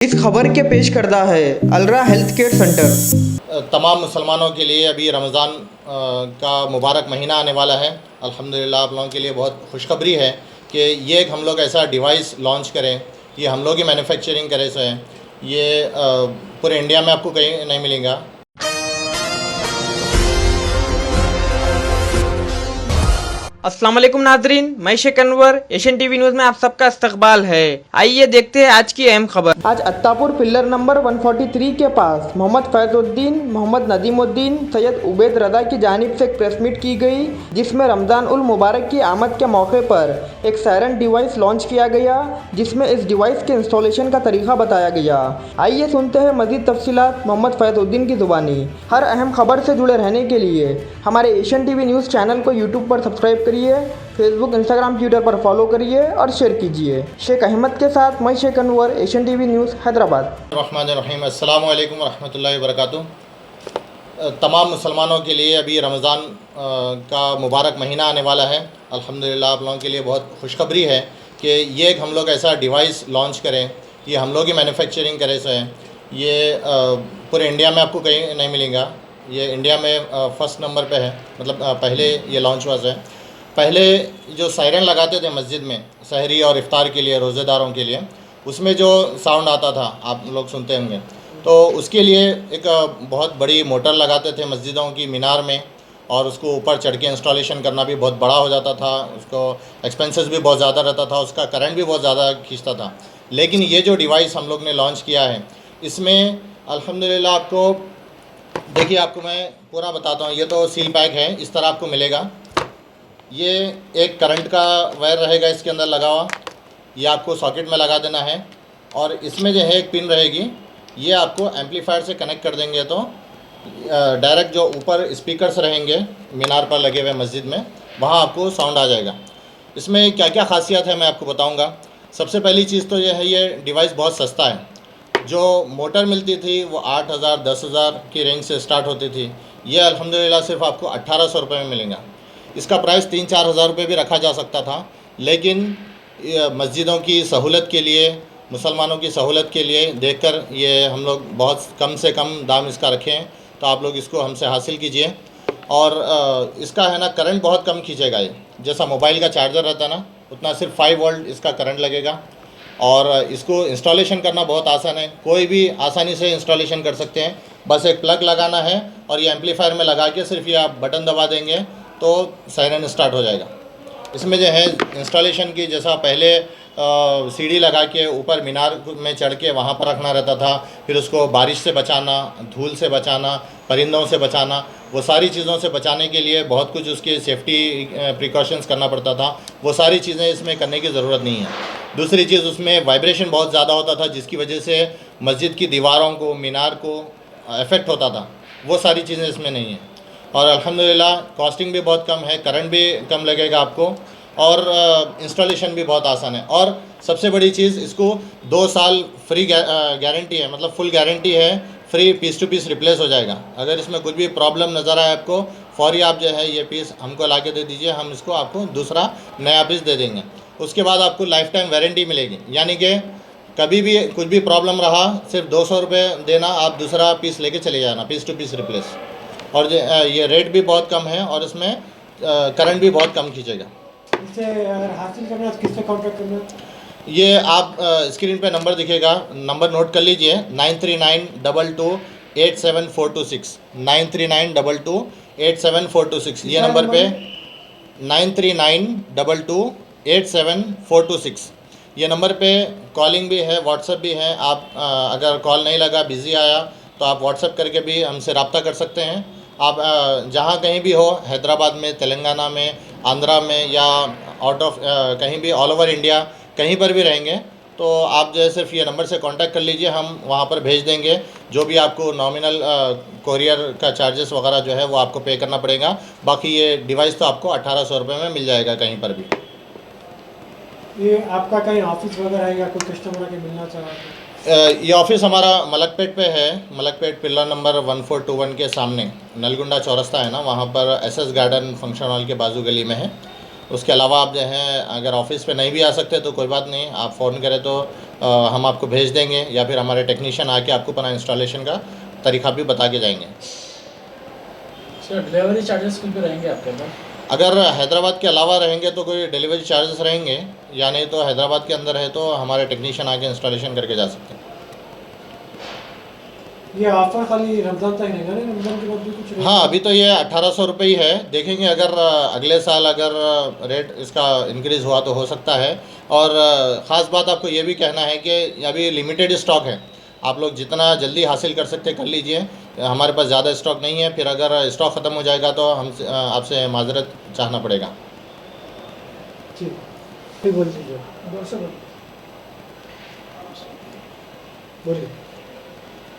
इस खबर के पेश करदा है अलरा हेल्थ केयर सेंटर। तमाम मुसलमानों के लिए अभी रमज़ान का मुबारक महीना आने वाला है। अल्हम्दुलिल्लाह आप लोगों के लिए बहुत खुशखबरी है कि ये एक हम लोग ऐसा डिवाइस लॉन्च करें, ये हम लोग ही मैन्युफैक्चरिंग करें से हैं। ये पूरे इंडिया में आपको कहीं नहीं मिलेगा। अस्सलाम वालेकुम नाजरीन, मैं Sheikh Anwar, Asian TV news में आप सबका इस्तकबाल है। आइए देखते हैं आज की अहम खबर। आज अत्तापुर पिल्लर नंबर 143 के पास मोहम्मद फैजुद्दीन, मोहम्मद नदीमुद्दीन, सैयद उबैद रजा की जानिब से एक प्रेस मीट की गई, जिसमें रमज़ान उल मुबारक की आमद के मौके पर एक सायरन डिवाइस लॉन्च किया गया, जिसमें इस डिवाइस के इंस्टॉलेशन का तरीका बताया गया। आइए सुनते हैं मज़ीद तफसीलात मोहम्मद फैजुद्दीन की ज़ुबानी। हर अहम खबर से जुड़े रहने के लिए हमारे एशियन टीवी न्यूज़ चैनल को यूट्यूब पर सब्सक्राइब करिए, फेसबुक, इंस्टाग्राम, ट्विटर पर फॉलो करिए और शेयर कीजिए। शेख अहमद के साथ मैं Sheikh Anwar, Asian TV news, Hyderabad. रहमानिर्रहीम, अस्सलामु अलैकुम रहमतुल्लाहि व बरकातुहू। तमाम मुसलमानों के लिए अभी रमज़ान का मुबारक महीना आने वाला है। अल्हम्दुलिल्लाह आप लोगों के लिए बहुत खुशखबरी है कि ये एक हम लोग ऐसा डिवाइस लॉन्च करें, ये हम लोग ही मैन्युफैक्चरिंग करें से हैं। ये पूरे इंडिया में आपको कहीं नहीं मिलेगा। ये इंडिया में फ़र्स्ट नंबर पे है, मतलब पहले ये लॉन्च हुआ है। पहले जो सायरन लगाते थे मस्जिद में सहरी और इफ्तार के लिए, रोज़ेदारों के लिए, उसमें जो साउंड आता था आप लोग सुनते होंगे, तो उसके लिए एक बहुत बड़ी मोटर लगाते थे मस्जिदों की मीनार में, और उसको ऊपर चढ़ के इंस्टॉलेशन करना भी बहुत बड़ा हो जाता था, उसको एक्सपेंसेस भी बहुत ज़्यादा रहता था, उसका करंट भी बहुत ज़्यादा खींचता था। लेकिन ये जो डिवाइस हम लोग ने लॉन्च किया है, इसमें अल्हम्दुलिल्लाह आपको देखिए, आपको मैं पूरा बताता हूँ। ये तो सील पैक है, इस तरह आपको मिलेगा। ये एक करंट का वायर रहेगा इसके अंदर लगा हुआ, ये आपको सॉकेट में लगा देना है, और इसमें जो है एक पिन रहेगी, ये आपको एम्पलीफायर से कनेक्ट कर देंगे तो डायरेक्ट जो ऊपर स्पीकर्स रहेंगे मीनार पर लगे हुए मस्जिद में, वहाँ आपको साउंड आ जाएगा। इसमें क्या क्या खासियत है मैं आपको बताऊँगा। सबसे पहली चीज़ तो ये है, ये डिवाइस बहुत सस्ता है। जो मोटर मिलती थी वो 8,000 10,000 की रेंज से स्टार्ट होती थी, ये अल्हम्दुलिल्लाह सिर्फ आपको 1800 रुपये में मिलेगा। इसका प्राइस 3-4 हज़ार रुपये भी रखा जा सकता था, लेकिन मस्जिदों की सहूलत के लिए, मुसलमानों की सहूलत के लिए देखकर ये हम लोग बहुत कम से कम दाम इसका रखे हैं। तो आप लोग इसको हमसे हासिल कीजिए। और इसका है ना, करंट बहुत कम खींचेगा। ये जैसा मोबाइल का चार्जर रहता है ना, उतना सिर्फ 5 वोल्ट इसका करंट लगेगा। और इसको इंस्टॉलेशन करना बहुत आसान है, कोई भी आसानी से इंस्टॉलेशन कर सकते हैं। बस एक प्लग लगाना है और ये एम्पलीफायर में लगा के सिर्फ ये आप बटन दबा देंगे तो सायरन स्टार्ट हो जाएगा। इसमें जो है इंस्टॉलेशन की, जैसा पहले सीढ़ी लगा के ऊपर मीनार में चढ़ के वहाँ पर रखना रहता था, फिर उसको बारिश से बचाना, धूल से बचाना, परिंदों से बचाना, वो सारी चीज़ों से बचाने के लिए बहुत कुछ उसके सेफ्टी प्रिकॉशंस करना पड़ता था। वो सारी चीज़ें इसमें करने की ज़रूरत नहीं है। दूसरी चीज़, उसमें वाइब्रेशन बहुत ज़्यादा होता था, जिसकी वजह से मस्जिद की दीवारों को, मीनार को इफ़ेक्ट होता था। वो सारी चीज़ें इसमें नहीं हैं। और अल्हम्दुलिल्लाह कॉस्टिंग भी बहुत कम है, करंट भी कम लगेगा आपको, और इंस्टॉलेशन भी बहुत आसान है। और सबसे बड़ी चीज़, इसको 2 साल फ्री गारंटी है, मतलब फुल गारंटी है, free piece to piece replace हो जाएगा। अगर इसमें कुछ भी प्रॉब्लम नज़र आए आपको, फौरी आप जो है ये पीस हमको ला के दे दीजिए, हम इसको आपको दूसरा नया पीस दे देंगे। उसके बाद आपको लाइफ टाइम वारंटी मिलेगी, यानी कि कभी भी कुछ भी प्रॉब्लम रहा, सिर्फ 200 रुपये देना, आप दूसरा पीस लेके चले जाना, पीस टू पीस रिप्लेस। और ये रेट भी बहुत कम है, और इसमें करंट भी बहुत कम खींचेगा। इससे अगर हासिल करना है तो किससे कॉन्टैक्ट करना है? ये आप स्क्रीन पे नंबर दिखेगा, नंबर नोट कर लीजिए, 9392287426, 9392287426। ये नंबर पे 9392287426, ये नंबर पे कॉलिंग भी है, व्हाट्सएप भी है। आप अगर कॉल नहीं लगा, बिज़ी आया, तो आप व्हाट्सएप करके भी हमसे रब्ता कर सकते हैं। आप जहाँ कहीं भी हो, हैदराबाद में, तेलंगाना में, आंध्रा में, या आउट ऑफ कहीं भी, ऑल ओवर इंडिया कहीं पर भी रहेंगे, तो आप जो है सिर्फ ये नंबर से कांटेक्ट कर लीजिए, हम वहाँ पर भेज देंगे। जो भी आपको नॉमिनल कोरियर का चार्जेस वगैरह जो है वो आपको पे करना पड़ेगा। बाकी ये डिवाइस तो आपको 1800 रुपये में मिल जाएगा कहीं पर भी। ये आपका कहीं ऑफिस वगैरह है या कोई कस्टमर आके मिलना चाह रहा है? ये ऑफिस हमारा मलकपेट पे है, मलकपेट पिल्लर नंबर 1421 के सामने, नलगुंडा चौरस्ता है ना, वहाँ पर एसएस गार्डन फंक्शन हॉल के बाजू गली में है। उसके अलावा आप जो है अगर ऑफिस पे नहीं भी आ सकते तो कोई बात नहीं, आप फ़ोन करें तो हम आपको भेज देंगे, या फिर हमारे टेक्नीशियन आके आपको पूरा इंस्टॉलेशन का तरीका भी बता के जाएंगे। सर डिलीवरी चार्जेस कुछ भी रहेंगे आपके पास? अगर हैदराबाद के अलावा रहेंगे तो कोई डिलीवरी चार्जेस रहेंगे, या नहीं तो हैदराबाद के अंदर है तो हमारे टेक्नीशियन आके इंस्टॉलेशन करके जा सकते हैं। ये ऑफर खाली रमज़ान तक रहेगा ना, रमज़ान के बाद भी कुछ रहेगा? हाँ, अभी तो ये 1800 रुपये ही है। देखेंगे अगर अगले साल अगर रेट इसका इंक्रीज़ हुआ तो हो सकता है। और ख़ास बात आपको ये भी कहना है कि अभी लिमिटेड स्टॉक है, आप लोग जितना जल्दी हासिल कर सकते कर लीजिए। हमारे पास ज़्यादा स्टॉक नहीं है, फिर अगर स्टॉक ख़त्म हो जाएगा तो हम आपसे माजरत चाहना पड़ेगा। ठीक, फिर बोल दीजिए, बोलिए।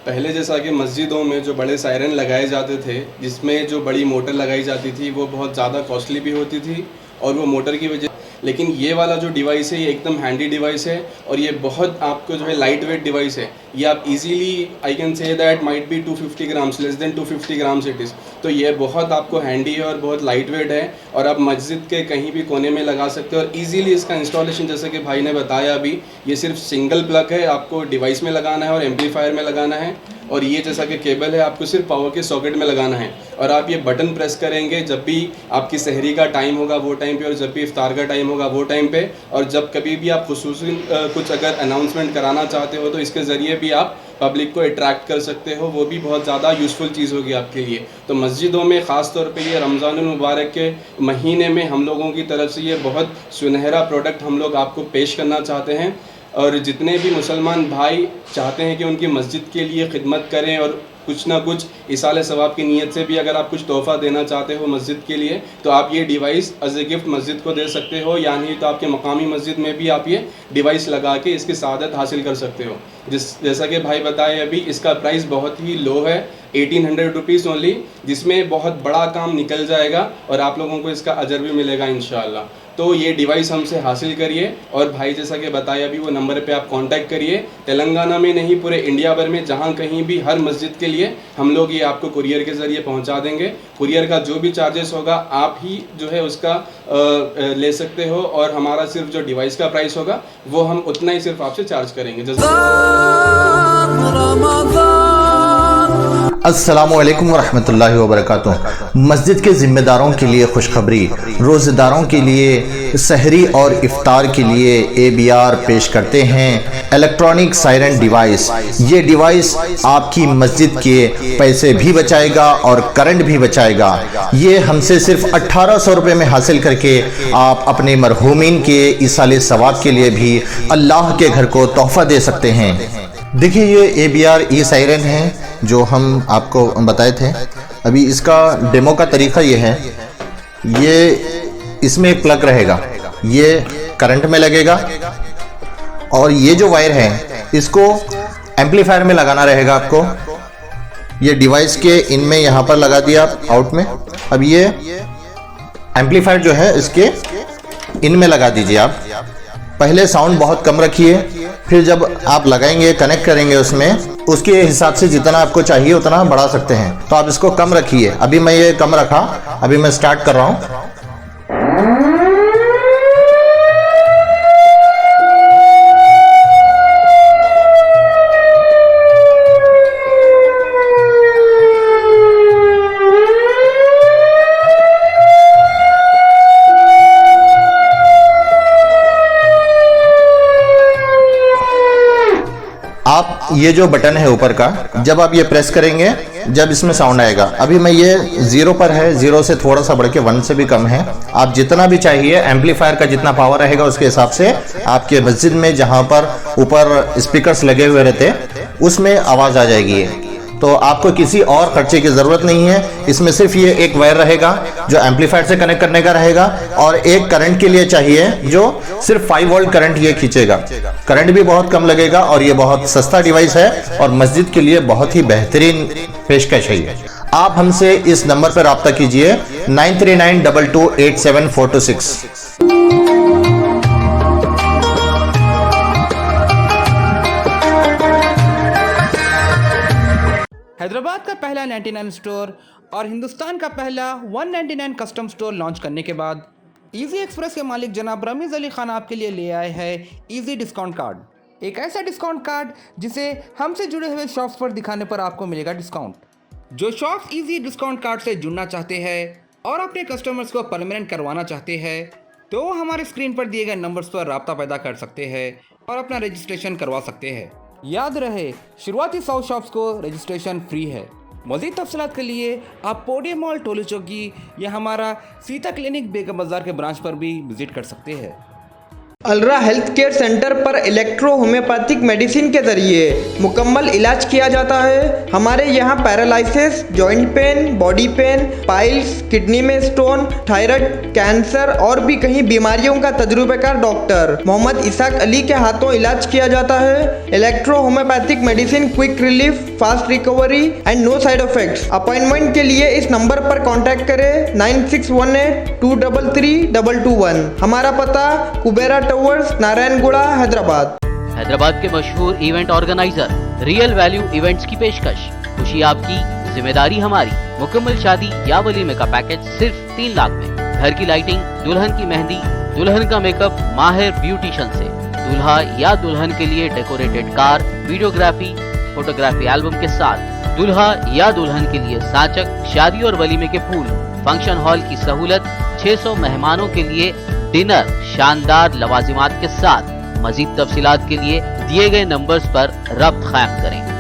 पहले जैसा कि मस्जिदों में जो बड़े सायरन लगाए जाते थे, जिसमें जो बड़ी मोटर लगाई जाती थी वो बहुत ज़्यादा कॉस्टली भी होती थी, और वो मोटर की वजह, लेकिन ये वाला जो डिवाइस है ये एकदम हैंडी डिवाइस है, और ये बहुत आपको जो है लाइट वेट डिवाइस है। ये आप easily, I can say that might be 250 grams, less than 250 grams it is. तो ये बहुत आपको हैंडी है और बहुत लाइट वेट है, और आप मस्जिद के कहीं भी कोने में लगा सकते हो। और इजीली इसका इंस्टॉलेशन, जैसे कि भाई ने बताया अभी, ये सिर्फ सिंगल प्लग है, आपको डिवाइस में लगाना है और एम्पलीफायर में लगाना है। और ये जैसा कि केबल है आपको सिर्फ पावर के सॉकेट में लगाना है, और आप ये बटन प्रेस करेंगे जब भी आपकी सहरी का टाइम होगा वो टाइम पे, और जब भी इफ्तार का टाइम होगा वो टाइम पे, और जब कभी भी आप खुसूसी कुछ अगर अनाउंसमेंट कराना चाहते हो तो इसके ज़रिए भी आप पब्लिक को अट्रैक्ट कर सकते हो, वो भी बहुत ज़्यादा यूज़फुल चीज़ होगी आपके लिए। तो मस्जिदों में ख़ास तौर पे ये रमज़ान मुबारक के महीने में हम लोगों की तरफ से ये बहुत सुनहरा प्रोडक्ट हम लोग आपको पेश करना चाहते हैं। और जितने भी मुसलमान भाई चाहते हैं कि उनकी मस्जिद के लिए खिदमत करें, और कुछ ना कुछ इसाले सवाब की नीयत से भी अगर आप कुछ तोहफ़ा देना चाहते हो मस्जिद के लिए, तो आप ये डिवाइस एज ए गिफ्ट मस्जिद को दे सकते हो, यानी तो आपके मकामी मस्जिद में भी आप ये डिवाइस लगा के इसकी सादत हासिल कर सकते हो। जैसा कि भाई बताए अभी, इसका प्राइस बहुत ही लो है, 1800 रुपीज़ ओनली, जिसमें बहुत बड़ा काम निकल जाएगा और आप लोगों को इसका अजर भी मिलेगा इंशाअल्लाह। तो ये डिवाइस हमसे हासिल करिए, और भाई जैसा कि बताया अभी वो नंबर पे आप कांटेक्ट करिए। तेलंगाना में नहीं, पूरे इंडिया भर में जहाँ कहीं भी हर मस्जिद के लिए हम लोग ये आपको कुरियर के ज़रिए पहुँचा देंगे। कुरियर का जो भी चार्जेस होगा आप ही जो है उसका ले सकते हो, और हमारा सिर्फ जो डिवाइस का प्राइस होगा वो हम उतना ही सिर्फ आपसे चार्ज करेंगे। अस्सलामुअलैकुम वरहमतुल्लाहि वबरकातुह। मस्जिद के ज़िम्मेदारों के लिए खुशखबरी, रोज़ेदारों के लिए सहरी और इफ्तार के लिए ABR पेश करते हैं इलेक्ट्रॉनिक सायरन डिवाइस। ये डिवाइस आपकी मस्जिद के पैसे भी बचाएगा और करंट भी बचाएगा। ये हमसे सिर्फ 1800 रुपये में हासिल करके आप अपने मरहूमीन के इसाले सवाब के लिए भी अल्लाह के घर को तोहफ़ा दे सकते हैं। देखिए, ये ABR ई सायरन है जो हम आपको बताए थे। अभी इसका डेमो का तरीका ये है, ये इसमें एक प्लग रहेगा, ये करंट में लगेगा, और ये जो वायर है इसको एम्पलीफायर में लगाना रहेगा आपको। ये डिवाइस के इनमें यहाँ पर लगा दिया आप आउट में। अब ये एम्पलीफायर जो है इसके इनमें लगा दीजिए आप। पहले साउंड बहुत कम रखिए, फिर जब आप लगाएंगे कनेक्ट करेंगे उसमें, उसके हिसाब से जितना आपको चाहिए उतना बढ़ा सकते हैं। तो आप इसको कम रखिए। अभी मैं ये कम रखा, अभी मैं स्टार्ट कर रहा हूँ। आप ये जो बटन है ऊपर का, जब आप ये प्रेस करेंगे, जब इसमें साउंड आएगा, अभी मैं ये 0 पर है, 0 से थोड़ा सा बढ़ के 1 से भी कम है। आप जितना भी चाहिए, एम्पलीफायर का जितना पावर रहेगा उसके हिसाब से आपके मस्जिद में जहां पर ऊपर स्पीकर्स लगे हुए रहते उसमें आवाज़ आ जाएगी। तो आपको किसी और खर्चे की ज़रूरत नहीं है। इसमें सिर्फ ये एक वायर रहेगा जो एम्पलीफायर से कनेक्ट करने का रहेगा, और एक करंट के लिए चाहिए जो सिर्फ 5 वोल्ट करंट ये खींचेगा। करंट भी बहुत कम लगेगा, और ये बहुत सस्ता डिवाइस है और मस्जिद के लिए बहुत ही बेहतरीन पेशकश है। आप हमसे इस नंबर पर रब्ता कीजिए 9392287426। हैदराबाद का पहला 99 स्टोर और हिंदुस्तान का पहला 199 कस्टम स्टोर लॉन्च करने के बाद इजी एक्सप्रेस के मालिक जनाब रमीज अली खान आपके लिए ले आए हैं इजी डिस्काउंट कार्ड। एक ऐसा डिस्काउंट कार्ड जिसे हमसे जुड़े हुए शॉप्स पर दिखाने पर आपको मिलेगा डिस्काउंट। जो शॉप्स इजी डिस्काउंट कार्ड से जुड़ना चाहते हैं और अपने कस्टमर्स को परमानेंट करवाना चाहते हैं तो वो हमारे स्क्रीन पर दिए गए नंबर्स पर राब्ता पैदा कर सकते हैं और अपना रजिस्ट्रेशन करवा सकते हैं। याद रहे, शुरुआती 100 शॉप्स को रजिस्ट्रेशन फ्री है। मज़ीद तफसीलात के लिए आप पोडियम मॉल टोली चौकी या हमारा सीता क्लिनिक बेगम बाजार के ब्रांच पर भी विजिट कर सकते हैं। अलरा हेल्थ केयर सेंटर पर इलेक्ट्रो होम्योपैथिक मेडिसिन के जरिए मुकम्मल इलाज किया जाता है। हमारे यहाँ paralysis, joint pain, body pain, piles, kidney में स्टोन, थायराइड, कैंसर और भी कई बीमारियों का तजुर्बेकार डॉक्टर मोहम्मद इसाक अली के हाथों इलाज किया जाता है। Electro homeopathic medicine, quick relief, fast recovery and no side effects. Appointment के लिए इस नंबर पर कॉन्टैक्ट करें 9618233221। हमारा पता कुबेरा टावर्स, नारायणगुड़ा, हैदराबाद। हैदराबाद के मशहूर event organiser real value events की पेशकश। खुशी आपकी, जिम्मेदारी हमारी। मुकम्मल शादी या वलीमे का पैकेज सिर्फ 3 लाख में। घर की लाइटिंग, दुल्हन की मेहंदी, दुल्हन का मेकअप माहिर ब्यूटिशियन से, दूल्हा या दुल्हन के लिए decorated car, videography, photography album के साथ, दूल्हा या दुल्हन के लिए साचक, शादी और वलीमे के फूल, फंक्शन हॉल की सहूलत, 600 मेहमानों के लिए डिनर, शानदार लवाजिमात के साथ। मजीद तफसीलात के लिए दिए गए नंबर्स पर रब्त कायम करें।